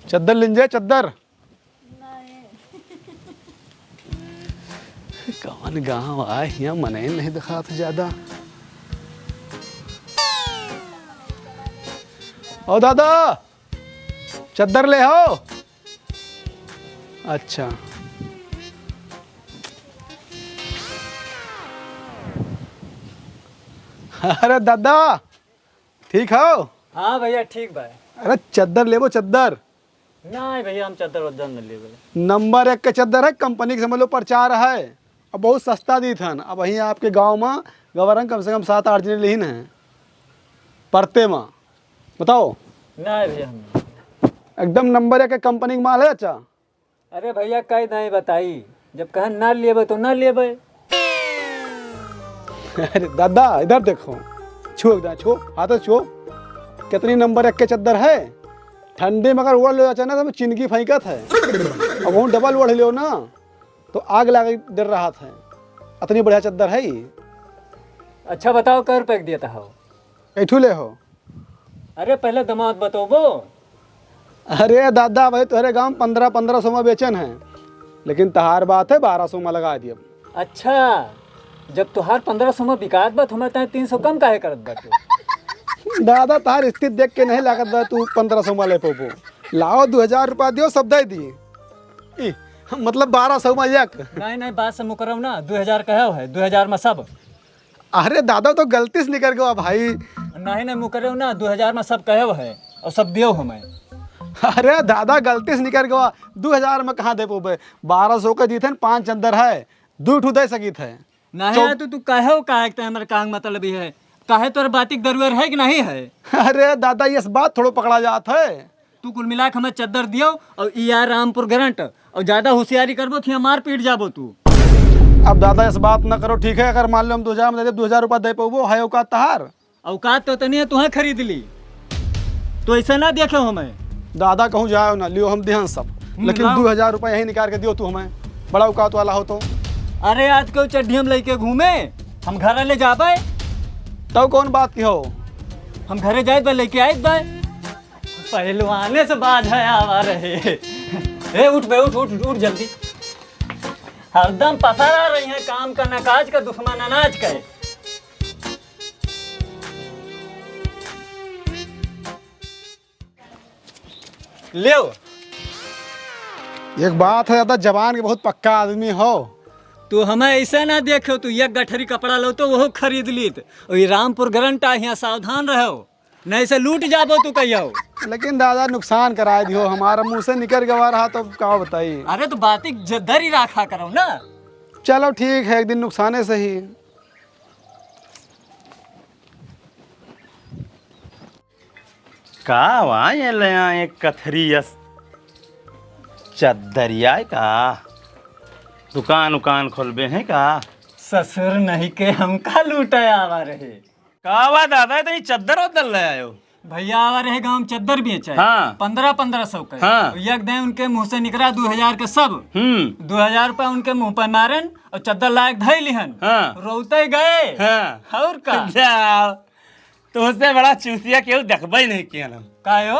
चद्दर लिंजे चद्दर कौन गाँव आए यहाँ मने नहीं दिखा था ज्यादा। ओ दादा चद्दर ले हो। अच्छा अरे दादा ठीक हो? हाँ भैया ठीक भाई। अरे चद्दर ले वो चद्दर। नहीं भैया हम चद्दर वद्दर न ले। नंबर 1 के चद्दर है, कंपनी के समझ लो प्रचार है और बहुत सस्ता दी थन। अब वहीं आपके गांव में गवर्नर कम से कम 7-8 जने लेन है पड़ते में। बताओ। नहीं भैया हम एकदम नंबर 1 के कंपनी का माल है। अच्छा अरे भैया कहीं नहीं बताई, जब कहें ना लेबे तो ना लेबे। अरे दादा इधर देखो, छो एकदम छो हाथ छो। कितनी नंबर 1 के चद्दर है। ठंडे में अगर ओढ़ लो ना तो चिनकी फेंकत है, अब वहाँ डबल ओढ़ लो ना तो आग लगा डर रहा था। इतनी बढ़िया चद्दर है ये। अच्छा बताओ कै रुपये देता हो? कैठू ले हो? अरे पहले दामाद बतोबो। अरे दादा भाई तुम्हारे गांव 1500 में बेचन है, लेकिन तहार बात है 1200 में लगा दिया। अच्छा जब तुहार 1500 में बिकात बा हमें तय 300 कम काहे करत बा तू? दादा तार स्थिति देख के नहीं लागत बा तू 1500 में ले पोपो। लाओ 2000 रुपया दियो सब दे दी, मतलब 1200 में एक। नहीं बात से मुकरम ना, 2000 कहे है 2000 में सब। अरे दादा तो गलती से निकल गया भाई। नहीं मुकरम ना, 2000 में सब कहे है और सब दियो हमें। अरे दादा गलती से निकल गया, 2000 में कहाँ दे पोपे। 1200 का दी थे 5 चद्दर है, 2 ठू दे सकी थे। नहीं तो तू कहे हो काहे कि हमारे काम मतलब ही है, काहे तोर बातिक दरुअर है कि नहीं है? अरे दादा ये बात थोड़ा पकड़ा जात है। तू कुल मिला के हमें चद्दर दियो और रामपुर गारंट, और ज्यादा होशियारी करबो तो मार पीट जाबो तू। अब दादा इस बात न करो ठीक है। अगर मान लो हम 2000 में दे 2000 रुपया दे पाओ है औकात तहार? औकात तो नहीं है, तुम्हें खरीद ली तो ऐसा ना देखो हमें। दादा कहूँ जाओ ना लियो हम ध्यान सब, लेकिन 2000 रुपया यही निकाल के दियो तू हमें, बड़ा औकात वाला हो तो। अरे आज क्यों चड्ढी हम लेके घूमे, हम घर ले जाबे तो कौन बात की हो? हम घरे जाए तो लेके आए बाय पहलवाने से बाज है आवा रहे। ए उठ बे उठ जल्दी, हरदम पसारा रही है काम का नकाज का दुश्मन अनाज का। ले एक बात है दादा, जवान के बहुत पक्का आदमी हो। तू हमें ऐसा ना देखो, तू एक गठरी कपड़ा लो तो वो खरीद लीत। और रामपुर गारंटा यहाँ सावधान रहो, नहीं से लूट जाबो तू कहियो। लेकिन दादा नुकसान करा दियो, हमारा मुंह से निकल गवा रहा तो क्या बताइए। अरे तो बात जद्दर ही रखा करो ना। चलो ठीक है, एक दिन नुकसाने से ही। का वहाँ ये ले एक कथरी यस चद्दरिया का दुकान उकान खोलबे हैं का? ससुर नहीं के हमका लूटा आवा रहे। का बा दादा तो चद्दर उद्दर ले आयो? भैया आवा रहे गाँव चद्दर बेचे। हाँ 1500 का। हाँ एक दिन उनके मुंह से निकला 2000 के सब। 2000 रुपया उनके मुंह पर मारन और चद्दर लायक धई लिहन। हाँ रोते गए। हाँ और का जाओ तुझसे बड़ा चूतिया केहू देखबे नहीं किया हम। कायो?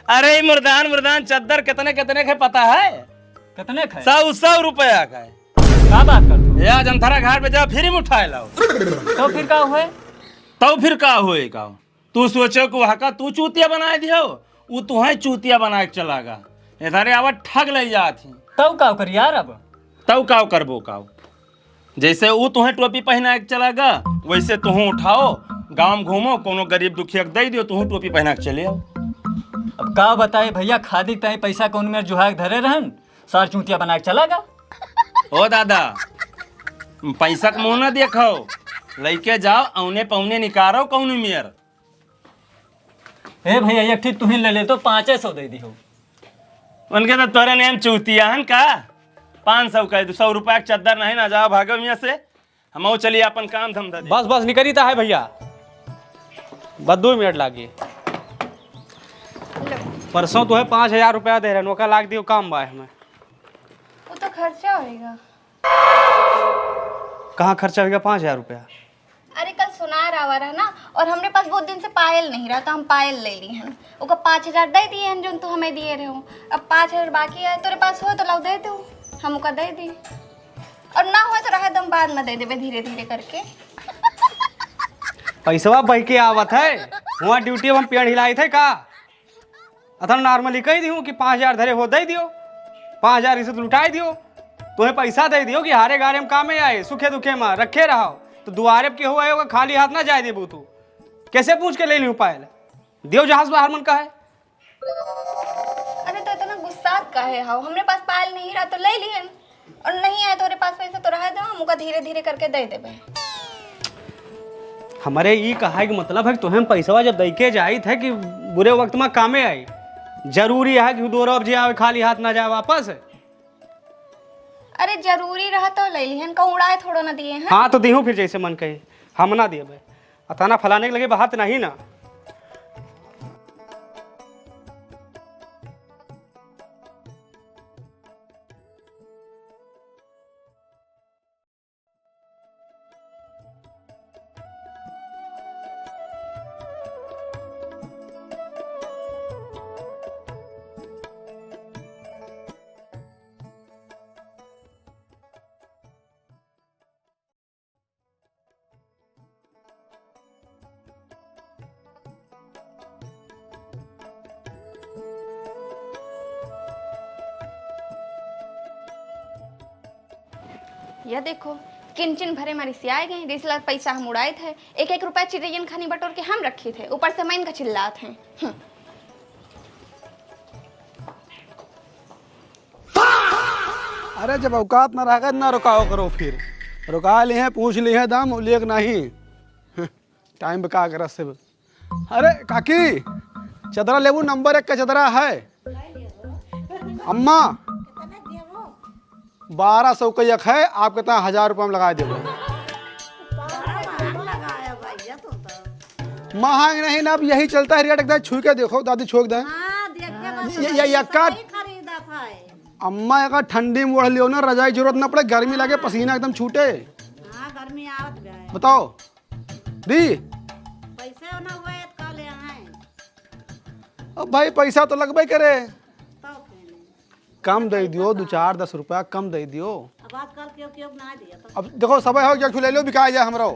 अरे मुर्दान चद्दर कितने कितने के पता है? कितने खाए? 100 रुपया का है। क्या बात करते? या जंथरा घाट पे जाओ फिर उठाए लाओ। तो फिर क्या हुए? तो फिर का हुए का? तू सोचो कि वहाँ का तू चूतिया बना दियो, वो तुम्हें चूतिया बना के चलागा। इधर आवाज ठग ले जाती। तब का कर यार, अब तब का करबो का? जैसे वो तुम्हें टोपी पहना के चलागा, वैसे तुम उठाओ गांव घूमो, कोनो गरीब दुखिया दे दियो, तुम टोपी पहना के चले आओ। अब का बताए भैया, खादी तय पैसा कौन में जुहा धरे रहन, सार चूतिया बना के चलागा। ओ दादा पैसा का मुँह न देखो, लेके जाओ औने पौने निकारो कौन मेयर। हे भैया एक ठीक तुम्हें ले ले तो 500 दे दी हो। उनके तो तोरे नेम चूतिया हन का? 500 का 100 रुपया चद्दर नहीं ना, जाओ भागो मियाँ से, हम चलिए अपन काम धंधा। बस निकली था है भैया, बस 2 मिनट लागी। परसों तो है 5000 रुपया दे रहे, नौका लाग दियो काम बा हमें। वो तो खर्चा होएगा। कहाँ खर्चा होगा 5000 रुपया? अरे कल सुना रहा आवा रहा ना, और हमरे पास बहुत दिन से पायल नहीं रहा, तो हम पायल ले ली हैं। ओका 5,000 दे दिए हैं जो तू हमें दिए रहे हो। अब 5,000 बाकी है, तेरे पास हो तो लाओ दे दो, हम ओका दे दी। और ना हो तो रहा दम बाद में दे देवे धीरे धीरे करके। पैसवा बह के आवत है, वहाँ ड्यूटी हम पेड़ हिलाई थे का अथन नॉर्मली कही दी कि 5,000 धरे हो दे दियो, 5,000 इसे लुटाई दियो, तुम्हें पैसा दे दियो कि हारे गारे में कामे आए, सुखे दुखे में रखे रहो, तो दुआरे के हुआ होगा खाली हाथ ना जाए देबू तू, कैसे पूछ के ले ली पायल दियो जहाज बाहर मन का है। अरे तो इतना गुस्सा का है, हाँ हमरे पास पायल नहीं रहा तो ले लिए, और नहीं आया तो पास पैसा तो रहा दो, हम ओका धीरे धीरे करके दे देवे। हमारे ये कहा कि मतलब है कि तुम्हें पैसा जब दे के जाई थे कि बुरे वक्त में कामे आई, जरूरी है कि दो रब जे खाली हाथ ना जाए वापस। अरे जरूरी रहा तो ले लिहन, का उड़ाए थोड़ा ना दिए हैं। हाँ तो दीहूँ फिर जैसे मन कहे, हम ना दिए भाई अताना फलाने के लगे बात नहीं ना। यह देखो किंचन भरे हमारी सियाए गए, रिश्तेदार पैसा हम उड़ाए थे, 1-1 रुपया चिड़ियन खानी बटोर के हम रखे थे, ऊपर से मैं इनका चिल्लात हैं। अरे जब औकात ना रहा ना रुकाओ करो, फिर रुका ले हैं, पूछ ले हैं दाम लेक नहीं टाइम बेकार कर से। अरे काकी चदरा लेबू, नंबर 1 का चदरा है अम्मा, 1200 का एक है, आप कहते हैं 1,000 रुपये में लगा देंगे। महंग नहीं ना, अब यही चलता है रेट, एकदम छू के देखो दादी, छोक दें अम्मा, एक ठंडी में ओढ़ लियो ना, रजाई जरूरत ना पड़े, गर्मी लगे पसीना एकदम छूटे। बताओ दी अब भाई पैसा तो लगभग करे, कम दे दियो, 2-4-10 रुपया कम दे दियो। अब देखो सब हो क्या ले लो, बिका जाए हमरो।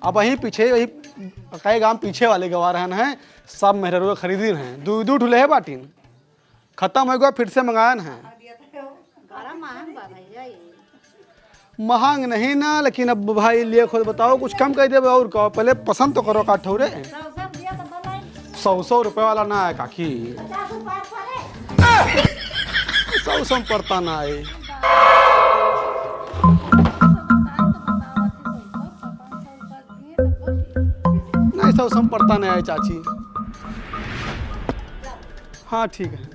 अब वही पीछे, वही कई गांव पीछे वाले गवा रहे हैं, सब मेहर खरीदी हैं, 2 ठुले है बाटीन, खत्म हो गया, फिर से मंगाए हैं। महंग नहीं ना, लेकिन अब भाई लिए खुद बताओ, कुछ कम कर दे और कहो, पहले पसंद तो करो काठो रे। 100 रुपये वाला ना है काकी, 100 में पड़ता ना है। नहीं 100 में पड़ता नहीं है चाची। हाँ ठीक है।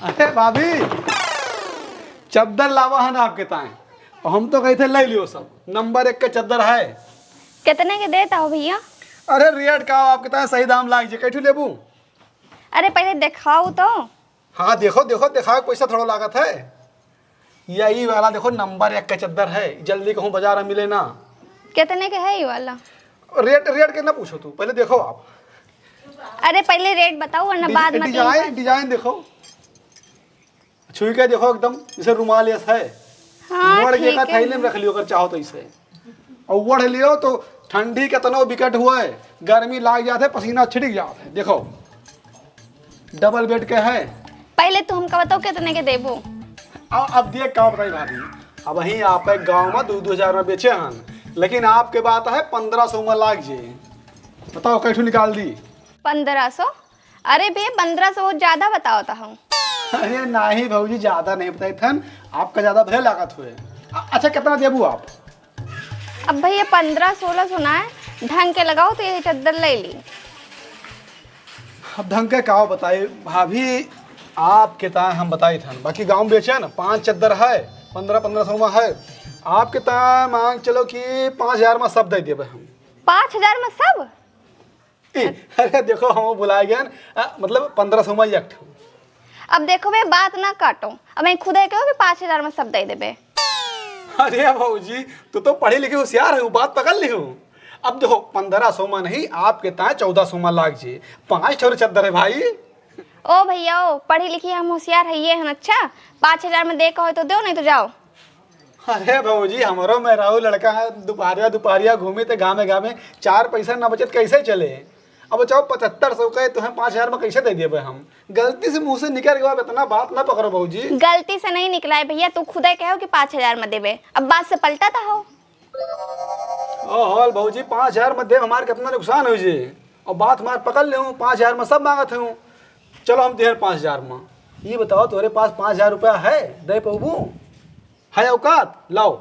अरे भाभी चद्दर लावा है ना आपके ताए, और हम तो कहे थे ले लियो, सब नंबर 1 का चद्दर है। कितने के देता हो भैया? अरे रेट का आपके ताए सही दाम लाग जे, कैठू लेबू? अरे पहले दिखाओ तो। हाँ देखो देखो, दिखाओ, पैसा थोड़ा लागत है। यही वाला देखो नंबर 1 का चद्दर है, जल्दी कहूँ बाजार में मिले ना। कितने के है ये वाला? रेट के ना पूछो, तू पहले देखो आप। अरे पहले रेट बताओ वरना बाद में। डिजाइन देखो, छुई के देखो, एकदम जैसे रुमाल है। हाँ, वड़ के थैले में रख लियो अगर चाहो तो इसे, और वड़ लियो तो ठंडी के तनो विकट हुआ है, गर्मी लाग जाते, पसीना छिड़क जाते। देखो डबल बेड के है। पहले तो हमका बताओ कितने के देबो। अब देख का बताई भाभी, अब वही आप गाँव में 2-2 में बेचे हैं, लेकिन आपके बात है 1500 में लाग जे। बताओ कैठू निकाल दी? 1500? अरे भैया 1500 बहुत ज्यादा बताओ था हम। अरे नहीं भाजी, ज्यादा नहीं बताई थन, आपका ज्यादा भले लागत हुए। अच्छा कितना देबू आप? अब भैया 1500-1600 सुना है, ढंग के लगाओ तो यही चद्दर ले ली। अब ढंग के का बताए भाभी, आपके ताए हम बताई थन, बाकी गांव बेचे ना 5 चद्दर है, 1500 में है। आपके ताए मांग चलो कि 5000 में सब दे देवे हम। 5000 में सब? अरे देखो हम बुलाए गए, मतलब 1500 में एक। अब देखो भैया बात ना काटो, अब मैं खुद कहो कि 5000 में सब दे देबे। अरे भाजी तू तो पढ़ी लिखी होशियार है, बात पकड़ ली हूँ। अब देखो 1500 में नहीं, आपके ताए 1400 में लाग जी। 5 ठोर चद्दर है भाई। ओ भैया ओ, पढ़ी लिखी हम होशियार है ये हन। अच्छा 5000 में दे कहो तो दो, नहीं तो जाओ। अरे भाजी हमारो मैं राहु लड़का है, दोपहरिया घूमे थे गामे गामे, 4 पैसा ना बचत कैसे चले। अब बचाओ 7500 का तुम्हें 5000 में कैसे दे दिए भाई हम। गलती से मुंह से निकल गया, इतना बात ना पकड़ो भाजी। गलती से नहीं निकला है भैया, तू खुद ही कहो कि 5000 में देवे, अब बात से पलटा था हो। ओ हॉल भाजी 5000 में दे, हमारे कितना नुकसान हो जी। और बात हमारे पकड़ ले हूँ, 5000 में सब मांगत हूँ। चलो हम दे 5000 में। ये बताओ तुम्हारे पास 5000 रुपया है दे पबू है औकात? लाओ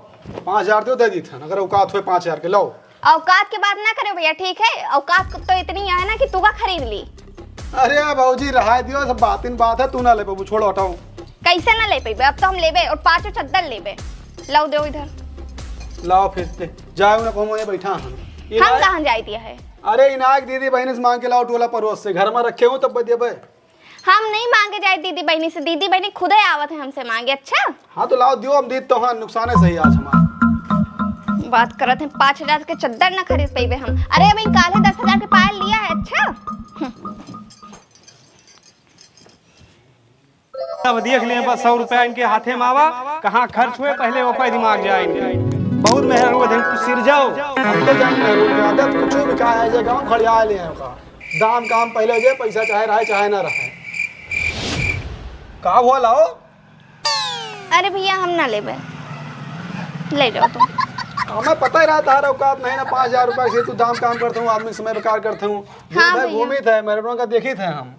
5000 दे दी था, अगर औकात हुए 5000 के लाओ। औकात की बात ना करे भैया, ठीक है? औकात तो इतनी है ना कि तू का खरीद ली। अरे भाजी रहा दियो, सब बात है, तू ना ले पबू, छोड़ो हटाओ। कैसे ना ले पेबे, अब तो हम लेबे और 5 चद्दर लेबे। लाओ दो इधर। लाओ फिर जाओ ना कहूँ ये बैठा हम कहाँ जाई दिया है? अरे इनाक दीदी बहन से मांग के लाओ, टोला पड़ोस से, घर में रखे हूँ तब बदिए। हम नहीं मांगे जाए दीदी बहनी से, दीदी बहनी खुद ही आवत है हमसे मांगे। अच्छा हाँ तो लाओ दियो, हम दी तो हाँ नुकसान है सही आज हमारा। बात करत हैं 5000 के चद्दर ना खरीद पेबे हम। अरे अभी काले 10000 के पायल लिया है। अच्छा अब देख लिए बस 100 रुपया इनके हाथे में आवा, कहाँ खर्च हुए पहले वो पे दिमाग जाए इनके। बहुत मेहर हुए दिन सिर जाओ। हम तो जानते हैं आदत कुछ भी कहा है जे गांव खड़िया ले हैं का दाम काम पहले जे पैसा चाहे रहे चाहे ना रहे। का हुआ लाओ? अरे भैया हम ना लेबे, ले जाओ तुम। हमें पता ही रहा तारा औकात नहीं ना। 5000 रुपये से तू दाम काम करता हूँ, आदमी समय बेकार करते हूँ। हाँ भैया। घूमी थे मेरे का देखी थे हम।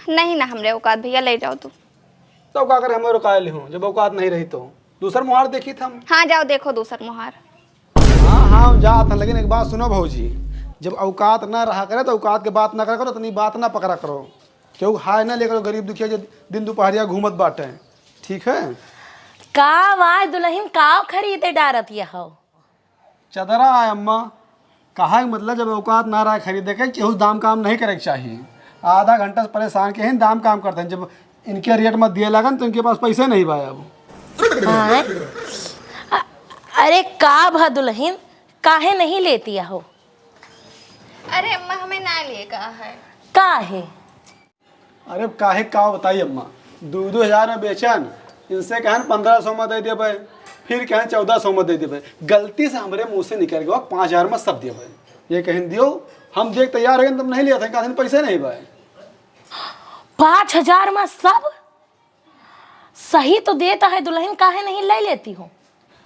नहीं ना हमरे औकात भैया, ले जाओ तुम। तो क्या करे हमें रुकाए ली हूँ, जब औकात नहीं रही तो दूसर मुहार देखी थे हम। हाँ जाओ देखो दूसर मुहार। हाँ जा था, लेकिन एक बात सुनो भाजी, जब औकात ना रहा करे तो औकात के बात ना करा करो, इतनी बात ना पकड़ा करो। क्यों हाय ना लेकर गरीब दुखिया जो दिन दोपहरिया घूमत बाटे, ठीक है? का आवाज दुल्हन का खरीदे डारत यह हो? चदरा है अम्मा, कहा कि मतलब जब औकात ना रहा खरीदे के केहू दाम काम नहीं करे के चाहिए। आधा घंटा से परेशान के हैं दाम काम करते हैं, जब इनके रेट में दिए लगन तो इनके पास पैसे नहीं भाई। अब अरे का भा दुल्हन काहे नहीं लेती हो? अरे अम्मा हमें ना लिए कहा है। काहे? अरे काहे का बताइए अम्मा, 2-2 में बेचन, इनसे कहन 1500 में दे देवे, फिर कहन 1400 में दे देवे। गलती से हमारे मुंह से निकल गया 5000 में सब देवे। ये कहन दियो, हम देख तैयार हो तुम नहीं लिया था, कहते पैसे नहीं भाई। 5000 में सब सही तो देता है दुल्हन, काहे नहीं ले लेती हो?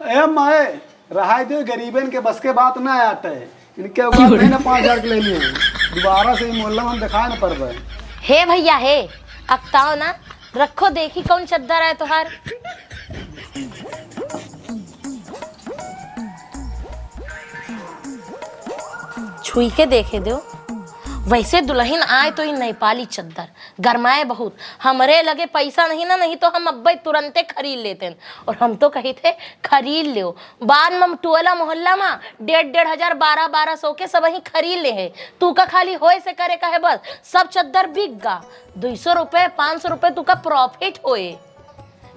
ए माए रहा दो, गरीबन के बस के बात ना आते, इनके औकात नहीं ना 5000 के ले लिए। दोबारा से मोहल्ला में दिखाए ना पड़े। हे भैया हे, अक्ताओ ना, रखो देखी कौन चद्दर है तुहार। छुई के देखे दो। वैसे दुल्हन आए तो ही नेपाली चद्दर गरमाए बहुत। हमरे लगे पैसा नहीं ना, नहीं तो हम अब्बे तुरंते खरीद लेते हैं। और हम तो कही थे खरीद लो, बाद में टोला मोहल्ला में 1,500 1200 के सब ही खरीद ले है। तू का खाली होए से करे कहे बस सब चद्दर बिक गा। 200 रुपये 500 रुपये तू का प्रॉफिट होए,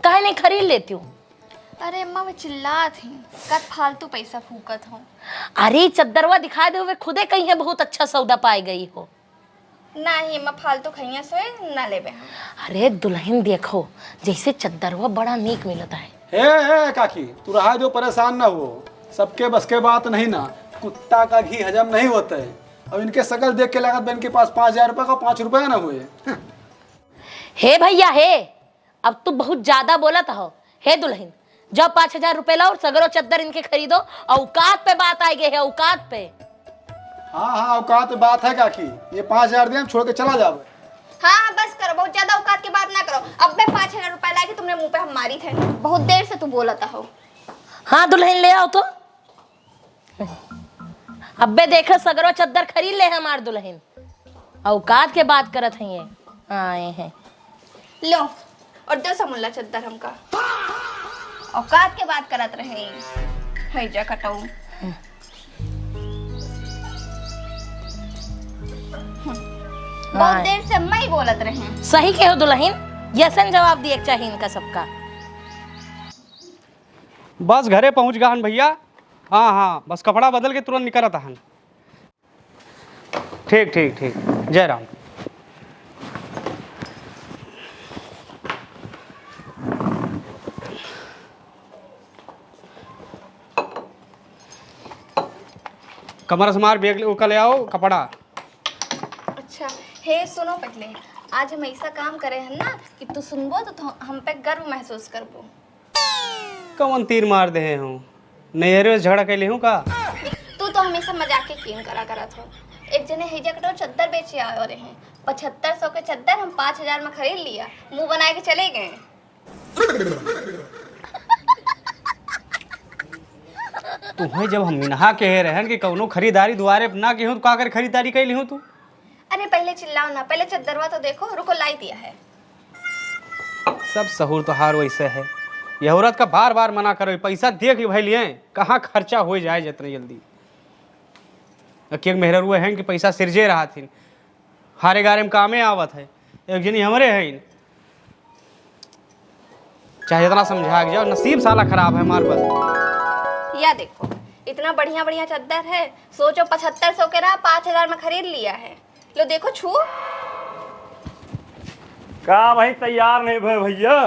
कहे नहीं खरीद लेती हूँ। अरे अम्मा मैं चिल्ला थी, कद फालतू पैसा फूकत हूँ। अरे चद्दरवा दिखा दे हुए खुदे कहीं है बहुत अच्छा सौदा पाई गई हो। नहीं अम्मा फालतू खैया सोए ना लेबे हम। अरे दुल्हन देखो जैसे चद्दरवा बड़ा नीक मिलता है। हे काकी तू रहा दो, परेशान ना हो, सबके बस के बात नहीं ना। कुत्ता का घी हजम नहीं होता है। अब इनके शकल देख के लागत इनके पास 5000 रुपये का 5 रुपये ना हुए। हे भैया हे, अब तू बहुत ज्यादा बोलत हो। हे दुल्हन जब 5000 रुपये लाओ सगरो चद्दर इनके खरीदो। औकात पे बात आई गई है, औकात पे। हाँ औकात पे बात है काकी, ये 5000 दे हम छोड़ के चला जाओ। हाँ बस करो, बहुत ज्यादा औकात की बात ना करो। अब मैं 5000 रुपए लाके तुमने मुंह पे हम मारी थे, बहुत देर से तू बोलता हो। हाँ दुल्हन ले आओ तो। अब्बे देखो सगरो चद्दर खरीद ले हमार दुल्हन, औकात के बात करत हैं ये आए हैं। लो और दो समुल्ला चद्दर हमका, औकात के बात करत रहे है जा कटाऊ। बहुत देर से मैं ही बोलत रहे। सही कहो दुल्हन, यसन जवाब दिए चाहिए इनका सबका। बस घरे पहुंच गए हन भैया। हाँ हाँ, बस कपड़ा बदल के तुरंत निकलत हन। ठीक ठीक ठीक, जय राम। कमर समार बैग उका ले आओ कपड़ा। अच्छा हे सुनो पहले, आज हम ऐसा काम करे हैं ना कि तू सुनबो तो हम पे गर्व महसूस करबो। कौन तीर मार दे हूँ, नैरे झगड़ा कैले हूँ का? तू तो हमेशा मजाक के कीन करा करत हो। एक जने हेजा कटो चद्दर बेचे आए रहे हैं, 7500 के चद्दर हम 5000 में खरीद लिया, मुंह बना के चले गए। तुम्हें जब हम मिनहा कह रहे हैं कि कौनो खरीदारी दुआरे ना की हूँ तो का कर खरीदारी कैली हूँ तू? अरे पहले चिल्लाओ ना, पहले चद्दरवा तो देखो, रुको लाई दिया है। सब सहूर तो हार वैसे है। यह औरत का बार बार मना करो, पैसा देख भाई लिए कहाँ खर्चा हो जाए जितने जल्दी। एक मेहर हुए हैं कि पैसा सिरजे रहा थी, हारे गारे में कामे आवत है। एक जनी हमरे है, चाहे जितना समझा के जाओ, नसीब साला खराब है हमारे पास। या देखो इतना बढ़िया बढ़िया चद्दर है, सोचो 7500 के रहा 5000 में खरीद लिया है। लो देखो छू। का भाई तैयार नहीं भे भैया?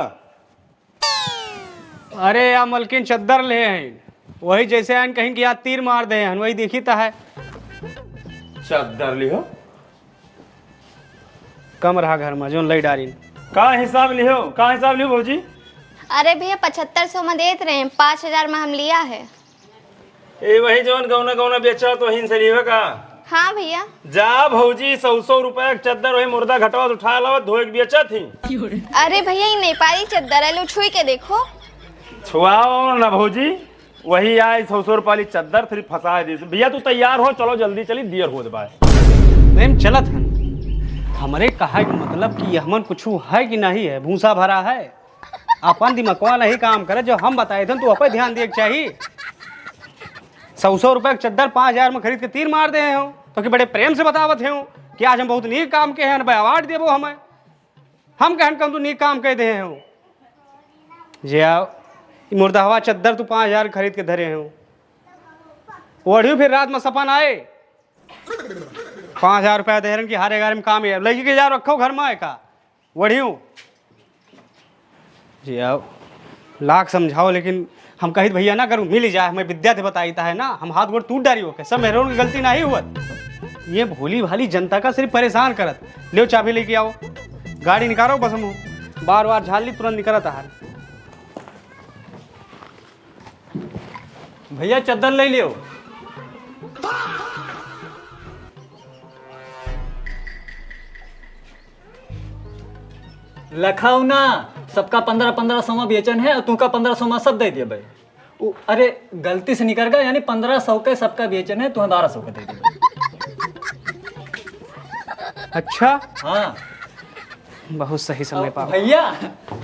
अरे या मलकिन चद्दर ले हैं, वही जैसे आन कहीं कि याद तीर मार दे हैं, वही देखी तो है। चद्दर लिहो कम रहा घर में जो लई डारी। का हिसाब लिहो, का हिसाब लिहो भौजी? अरे भैया 7500 में देते रहे, 5000 में हम लिया है। ए वही जवन गौना गौना बेचा तो हिन से लिहो का? हाँ भैया। जा भौजी 100 रुपया के चद्दर वही मुर्दा घटवा उठा लाओ, धोए के बेचा थी। अरे भैया ये नेपाली चद्दर है, लो छुई के देखो। छुआओ ना भौजी, वही आए 100 रुपया वाली चद्दर थी फंसा दी। भैया तू तैयार हो, चलो जल्दी चली, देर हो दे। प्रेम चलत है हमरे कहा कि मतलब कि हमन कुछ है कि नहीं है, भूसा भरा है। अपन दिमागवा नहीं काम करे, जो हम बताए थे तो अपन ध्यान दिए चाहिए। 100 रुपये का चद्दर 5000 में खरीद के तीर मार दे हो तो कि बड़े प्रेम से बतावत हो कि आज हम बहुत नीक काम के हैं, अवार्ड देवो हमें। हम कहन कम तू नीक काम कह दे हो जे आओ मुर्दावा चद्दर तू 5000 खरीद के धरे हो। ओढ़ियो फिर रात में सपन आए 5000 रुपया दे रहे कि हारे गारे में काम है, लड़की के जा रखो घर में है का वढ़ियो जी आओ। लाख समझाओ लेकिन हम कही भैया ना करूँ, मिल जाए, हमें विद्या थे बताई है ना, हम हाथ गोड़ टूट डारी हो के सब मेहरों की गलती नहीं हुआ। ये भोली भाली जनता का सिर्फ परेशान करत। ले चाबी लेके आओ, गाड़ी निकालो, बस हम बार बार झाल ली तुरंत निकलत है। भैया चद्दर ले लियो। लखाओ ना, सबका 1500 में बेचन है और तू का 1500 में सब दे दिए भाई। अरे गलती से निकल गया, यानी 1500 के सबका बेचन है, तू 1200 का दे दिए। अच्छा हाँ बहुत सही समय पा भैया,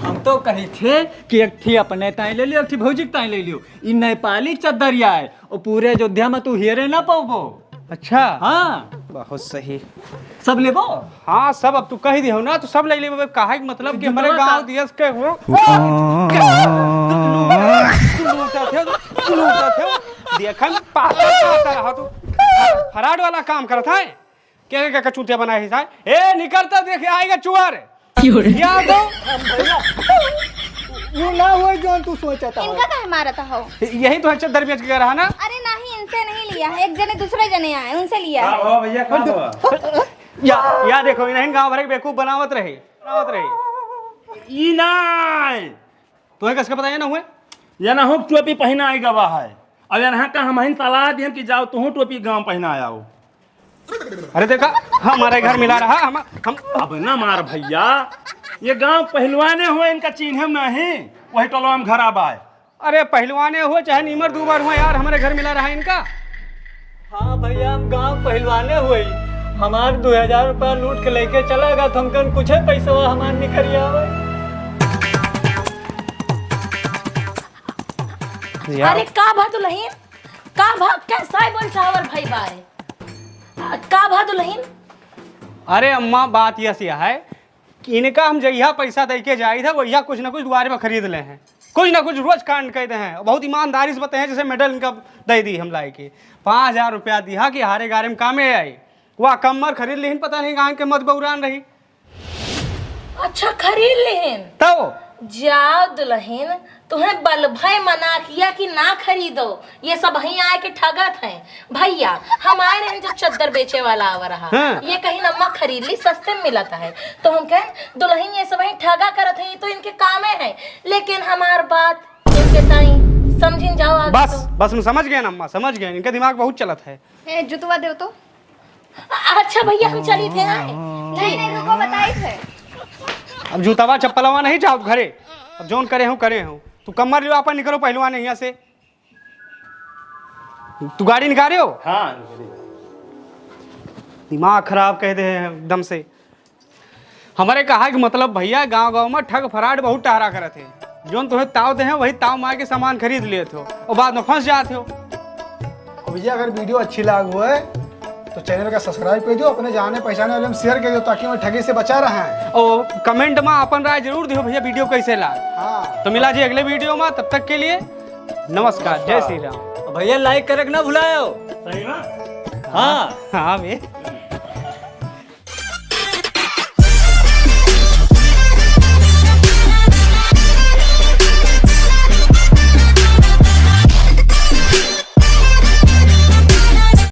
हम तो कही थे कि एक थी अपने ताई ले लियो, एक थी भौजी ताई ले लियो। इ नेपाली चद्दरिया है और पूरे अयोध्या में तू हेरे ना पाओ। अच्छा हाँ बहुत सही। सब सब लेबो। हाँ सब अब तू कह दी हो ना तो सब ले ले। कहा कि मतलब कि हमारे जुटवा गांव दियस के वो देखन पाता रहा तू फराड वाला काम करता है। क्या क्या कचूतिया बनाई था? ए निकलता देखे आएगा चुआर याद हो। वो ना हुआ जो तू सोचा था। इनका काहे मारता हो? यही तो चद्दर बेच के रहा ना। अरे नहीं, इनसे नहीं लिया है, एक जने दूसरे जने आए उनसे लिया है। हाँ भैया कहाँ हुआ? या देखो इन्हें गांव भर के बेवकूफ बनावत रहे ई नाय तुम्हें कसके बताया ना हुए। या ना हो टोपी पहना आई गवा है। अब यहाँ का हम ही सलाह दिए कि जाओ तुम टोपी गांव पहना आओ। अरे देखा हमारे घर मिला रहा हम अब ना मार भैया, ये गांव पहलवाने हुए, इनका चिन्ह नहीं, वही टोलवा में घर आबाए। अरे पहलवाने हुए चाहे नीमर दूबर हुए यार, हमारे घर मिला रहा इनका। हाँ भैया, हम गांव पहलवाने हुए, हमारे 2000 रुपया लूट के लेके चला गया, तो हमको कुछ पैसा हमारे निकरिया अरे का भा दुल्हन, का भा कैसा बोल चावल भाई बाए, का भा दुल्हन। अरे अम्मा बात यह है कि इनका हम जहिया पैसा दे के जाई था वहिया कुछ ना कुछ दुआरे में खरीद ले हैं। कुछ ना कुछ रोज कांड कहते हैं, बहुत ईमानदारी से बताए हैं, जैसे मेडल इनका दे दी हम लाए के 5,000 रुपया दिया कि हारे गारे में कामे आई। वह कमर खरीद ली, पता नहीं कहाँ के मत बउरान रही। अच्छा खरीद लेन तो जाओ दुल्हन, तुम्हें बल भय मना किया कि ना खरीदो, ये सब वहीं आए के ठगत हैं। भैया हम आए रहे जब चद्दर बेचे वाला आवा रहा, हाँ। ये कहीं नम्मा खरीद ली, सस्ते में मिलता है, तो हम कहें दुल्हन ये सब वहीं ठगा करत हैं, ये तो इनके कामे हैं। लेकिन हमार बात इनके ताई समझिन जाओ आगे। बस हम समझ गए ना अम्मा, समझ गए, इनका दिमाग बहुत चलत है। ए जुतवा दो तो। अच्छा भैया हम चली थे आए। नहीं नहीं रुको, बताई थे। अब जूतावा चप्पलवा नहीं जाओ घरे, अब जोन करे हूँ। तू कमर लियो अपन, निकलो पहलवान यहाँ से। तू गाड़ी निकाले हो? हाँ दिमाग खराब कह दे हैं एकदम से। हमारे कहा कि मतलब भैया गांव में ठग फराड बहुत टहरा करे थे, जोन तुम्हें ताव दे हैं वही ताव मार के सामान खरीद लिए थे और बाद में फंस जाते हो। भैया अगर वीडियो अच्छी लागू है तो चैनल का सब्सक्राइब कर दो, अपने जाने पहचाने वाले में शेयर कर दो, ताकि मैं ठगी से बचा रहे हैं। और कमेंट में अपन राय जरूर दियो भैया वीडियो कैसे लगा। हाँ तो मिला जी अगले वीडियो में, तब तक के लिए नमस्कार, जय श्री राम। भैया लाइक करे ना भुलायो। सही ना। हाँ हाँ बे।